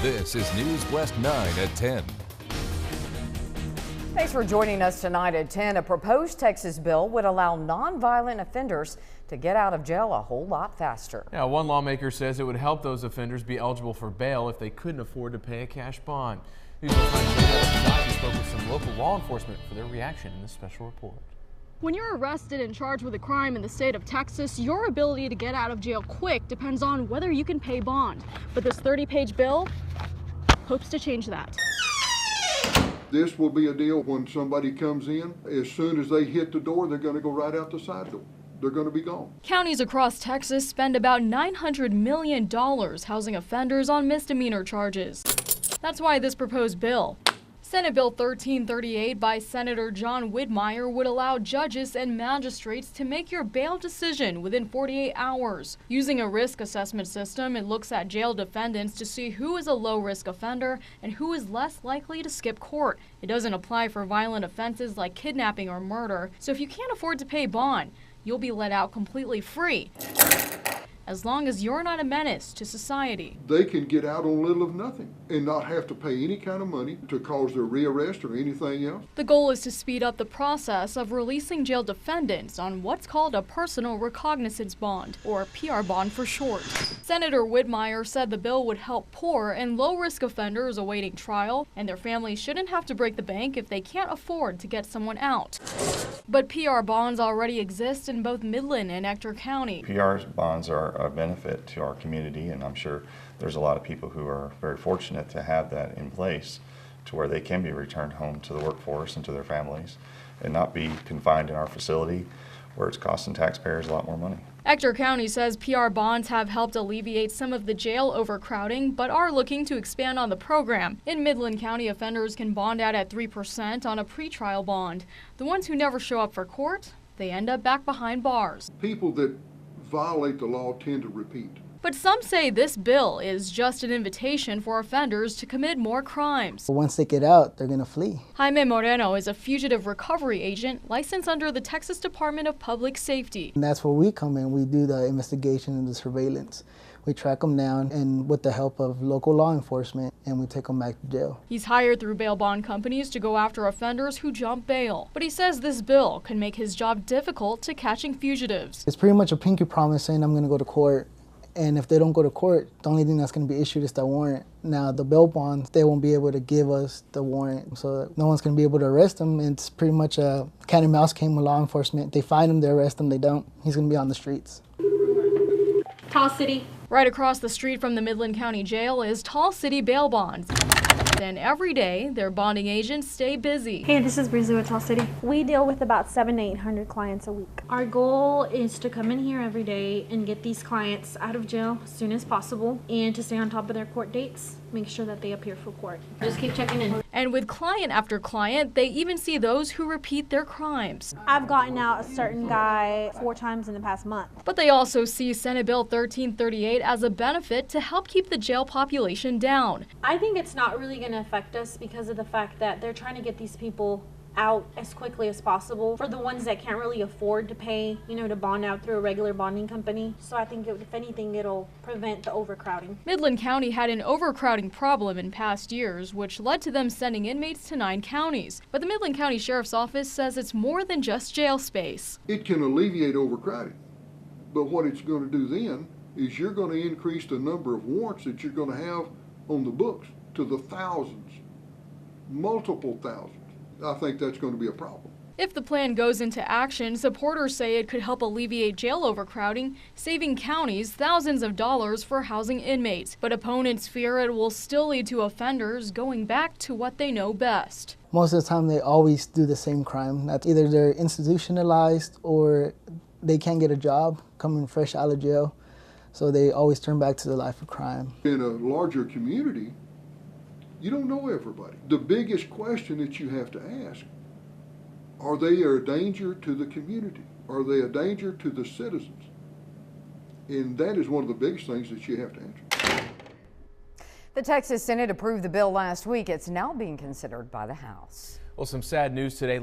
This is News West 9 at 10. Thanks for joining us tonight at 10. A proposed Texas bill would allow nonviolent offenders to get out of jail a whole lot faster. Yeah, one lawmaker says it would help those offenders be eligible for bail if they couldn't afford to pay a cash bond. News West 9 spoke with some local law enforcement for their reaction in this special report. When you're arrested and charged with a crime in the state of Texas, your ability to get out of jail quick depends on whether you can pay bond. But this 30-page bill hopes to change that. This will be a deal when somebody comes in, as soon as they hit the door, they're going to go right out the side door. They're going to be gone. Counties across Texas spend about $900 million housing offenders on misdemeanor charges. That's why this proposed bill, Senate Bill 1338 by Senator John Whitmire, would allow judges and magistrates to make your bail decision within 48 hours. Using a risk assessment system, it looks at jail defendants to see who is a low-risk offender and who is less likely to skip court. It doesn't apply for violent offenses like kidnapping or murder, so if you can't afford to pay bond, you'll be let out completely free, as long as you're not a menace to society. They can get out on little of nothing and not have to pay any kind of money to cause their rearrest or anything else. The goal is to speed up the process of releasing jail defendants on what's called a personal recognizance bond, or PR bond for short. Senator Whitmire said the bill would help poor and low-risk offenders awaiting trial, and their families shouldn't have to break the bank if they can't afford to get someone out. But PR bonds already exist in both Midland and Ector County. PR bonds are a benefit to our community, and I'm sure there's a lot of people who are very fortunate to have that in place to where they can be returned home to the workforce and to their families and not be confined in our facility where it's costing taxpayers a lot more money. Ector County says PR bonds have helped alleviate some of the jail overcrowding, but are looking to expand on the program. In Midland County, offenders can bond out at 3% on a pretrial bond. The ones who never show up for court, they end up back behind bars. People that violate the law tend to repeat. But some say this bill is just an invitation for offenders to commit more crimes. Once they get out, they're going to flee. Jaime Moreno is a fugitive recovery agent licensed under the Texas Department of Public Safety. And that's where we come in. We do the investigation and the surveillance. We track them down, and with the help of local law enforcement, and we take them back to jail. He's hired through bail bond companies to go after offenders who jump bail. But he says this bill can make his job difficult to catching fugitives. It's pretty much a pinky promise saying I'm going to go to court. And if they don't go to court, the only thing that's going to be issued is the warrant. Now, the bail bonds, they won't be able to give us the warrant, so no one's going to be able to arrest him. It's pretty much a cat and mouse game with law enforcement. They find him, they arrest him, they don't. He's going to be on the streets. Tall City. Right across the street from the Midland County Jail is Tall City Bail Bonds. Then every day, their bonding agents stay busy. Hey, this is Breezy with Tall City. We deal with about 700 to 800 clients a week. Our goal is to come in here every day and get these clients out of jail as soon as possible and to stay on top of their court dates, make sure that they appear for court. Just keep checking in. And with client after client, they even see those who repeat their crimes. I've gotten out a certain guy 4 times in the past month. But they also see Senate Bill 1338 as a benefit to help keep the jail population down. I think it's not really going to affect us because of the fact that they're trying to get these people out as quickly as possible for the ones that can't really afford to pay, to bond out through a regular bonding company. So I think if anything, it'll prevent the overcrowding. Midland County had an overcrowding problem in past years, which led to them sending inmates to 9 counties. But the Midland County Sheriff's Office says it's more than just jail space. It can alleviate overcrowding, but what it's going to do then is you're going to increase the number of warrants that you're going to have on the books to the thousands, multiple thousands. I think that's going to be a problem. If the plan goes into action, supporters say it could help alleviate jail overcrowding, saving counties thousands of dollars for housing inmates. But opponents fear it will still lead to offenders going back to what they know best. Most of the time, they always do the same crime. That's either they're institutionalized or they can't get a job coming fresh out of jail. So they always turn back to the life of crime. In a larger community, you don't know everybody. The biggest question that you have to ask, are they a danger to the community? Are they a danger to the citizens? And that is one of the biggest things that you have to answer. The Texas Senate approved the bill last week. It's now being considered by the House. Well, some sad news today.